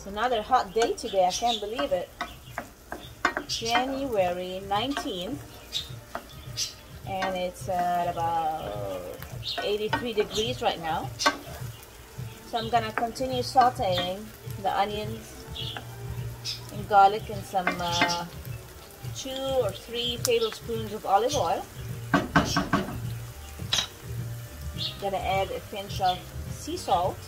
It's another hot day today. I can't believe it. January 19th. And it's at about 83 degrees right now. So I'm going to continue sauteing the onions and garlic in some 2 or 3 tablespoons of olive oil. Going to add a pinch of sea salt.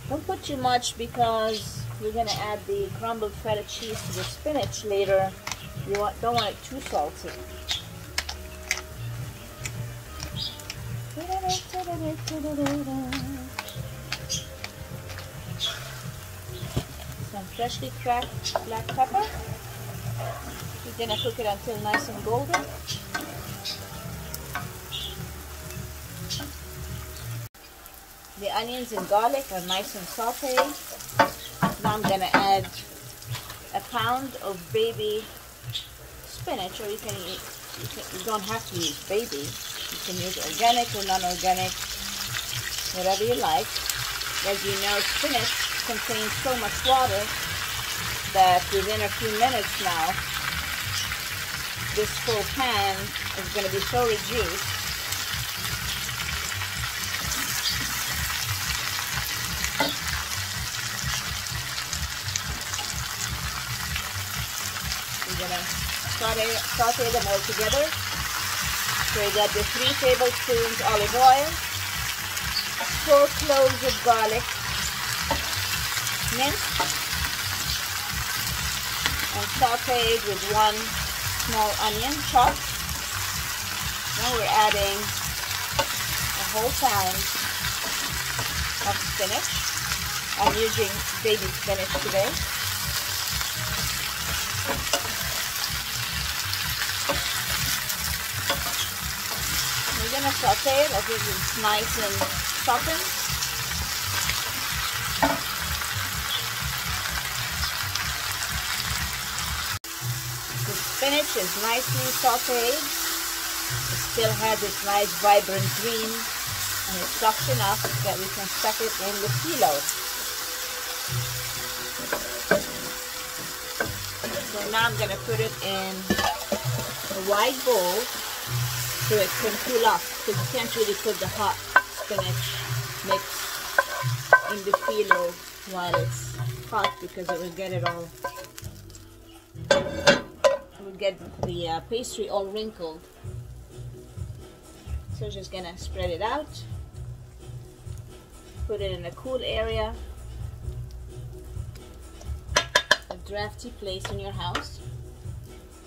Don't put too much because we're going to add the crumbled feta cheese to the spinach later. You don't want it too salty. Some freshly cracked black pepper. We're going to cook it until nice and golden. The onions and garlic are nice and sauteed. Now I'm going to add a pound of baby spinach, or you don't have to use baby. You can use organic or non-organic, whatever you like. As you know, spinach contains so much water that within a few minutes now, this full pan is going to be so reduced. We're going to saute them all together. So you got the 3 tablespoons olive oil, 4 cloves of garlic minced, and sauteed with 1 small onion chopped. Now we're adding a whole pound of spinach. I'm using baby spinach today. We're going to saute it until it's nice and softened. The spinach is nicely sauteed. It still has its nice vibrant green, and it's soft enough that we can stuff it in the phyllo. So now I'm going to put it in a wide bowl so it can cool off, because you can't really put the hot spinach mix in the phyllo while it's hot, because it will get it all, it will get the pastry all wrinkled. So just gonna spread it out, put it in a cool area, a drafty place in your house.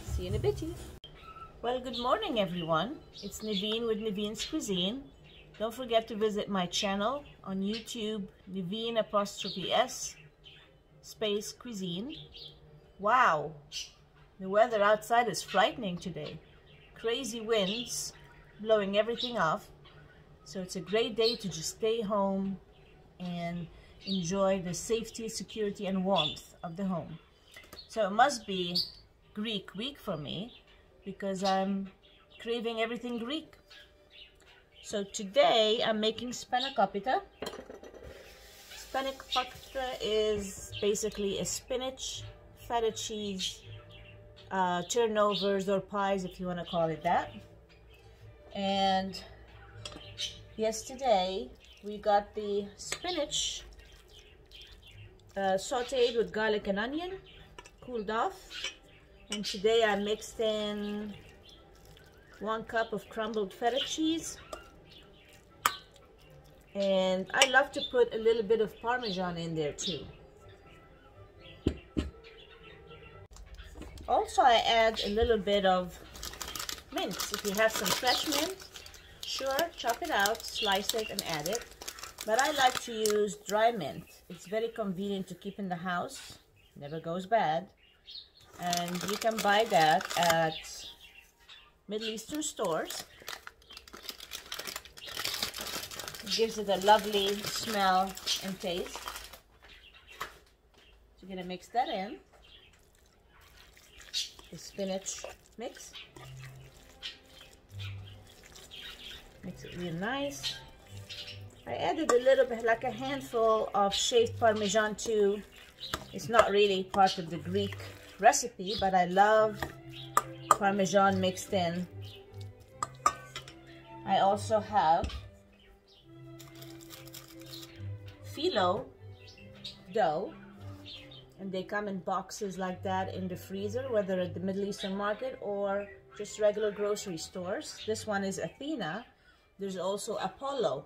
See you in a bit. Well, good morning everyone. It's Naveen with Naveen's Cuisine. Don't forget to visit my channel on YouTube, Naveen_S space cuisine. Wow, the weather outside is frightening today. Crazy winds blowing everything off. So it's a great day to just stay home and enjoy the safety, security, and warmth of the home. So it must be Greek week for me, because I'm craving everything Greek. So today I'm making spanakopita. Spanakopita is basically a spinach, feta cheese, turnovers or pies, if you want to call it that. And yesterday we got the spinach sauteed with garlic and onion, cooled off. And today I mixed in 1 cup of crumbled feta cheese. And I love to put a little bit of parmesan in there too. Also, I add a little bit of mint. If you have some fresh mint, sure, chop it out, slice it, and add it. But I like to use dry mint. It's very convenient to keep in the house. Never goes bad. And you can buy that at Middle Eastern stores. It gives it a lovely smell and taste. So you're going to mix that in. The spinach mix. Mix it real nice. I added a little bit, like a handful of shaved Parmesan too. It's not really part of the Greek recipe, but I love Parmesan mixed in. I also have phyllo dough, and they come in boxes like that in the freezer, whether at the Middle Eastern market or just regular grocery stores. This one is Athena. There's also Apollo.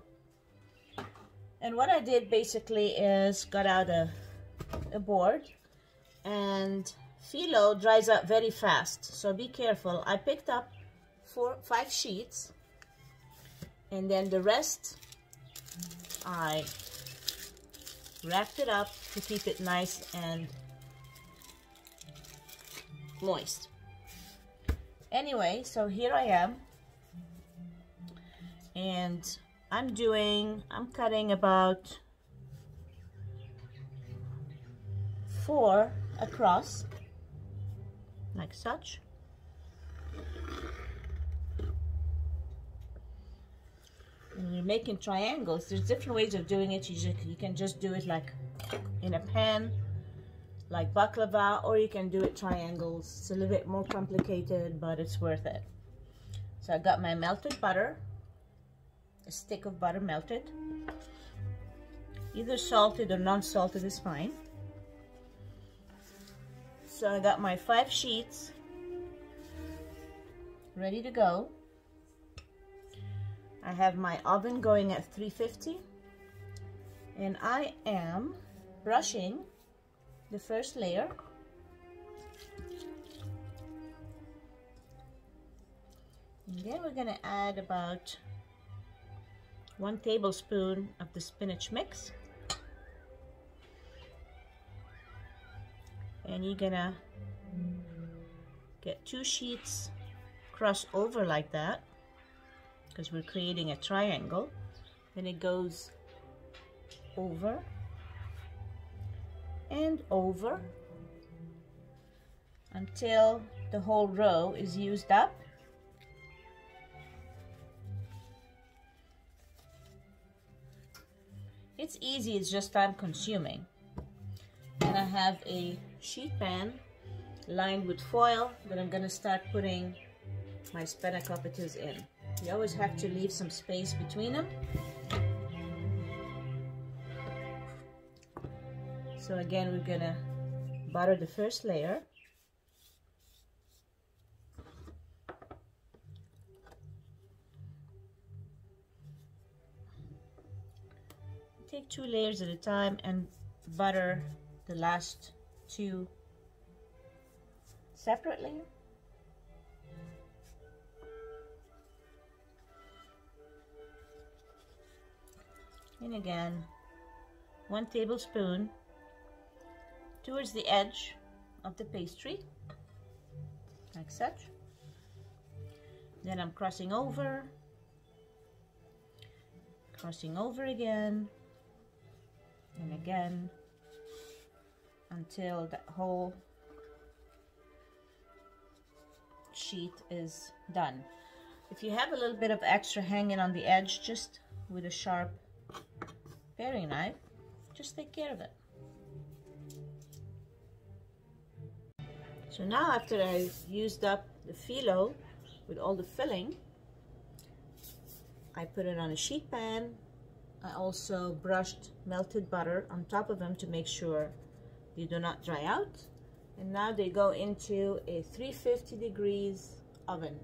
And what I did basically is got out a board, and phyllo dries up very fast, so be careful. I picked up 5 sheets, and then the rest I wrapped it up to keep it nice and moist. Anyway, so here I am, and I'm cutting about 4 across, like such. When you're making triangles, there's different ways of doing it. You can just do it like in a pan, like baklava, or you can do it triangles. It's a little bit more complicated, but it's worth it. So I got my melted butter, a stick of butter melted. Either salted or non-salted is fine. So I got my 5 sheets ready to go. I have my oven going at 350, and I am brushing the first layer. And then we're going to add about 1 tablespoon of the spinach mix. And you're going to get 2 sheets cross over like that, because we're creating a triangle. Then it goes over and over until the whole row is used up. It's easy, it's just time consuming. And I have a sheet pan lined with foil that I'm gonna start putting my Spanakopitas in. You always have to leave some space between them. So again, we're gonna butter the first layer. Take 2 layers at a time and butter the last 2 separately. And again, 1 tablespoon towards the edge of the pastry, like such. Then I'm crossing over again, and again, until that whole sheet is done. If you have a little bit of extra hanging on the edge, just with a sharp paring knife, just take care of it. So now, after I've used up the phyllo with all the filling, I put it on a sheet pan. I also brushed melted butter on top of them to make sure they do not dry out. And now they go into a 350 degrees oven.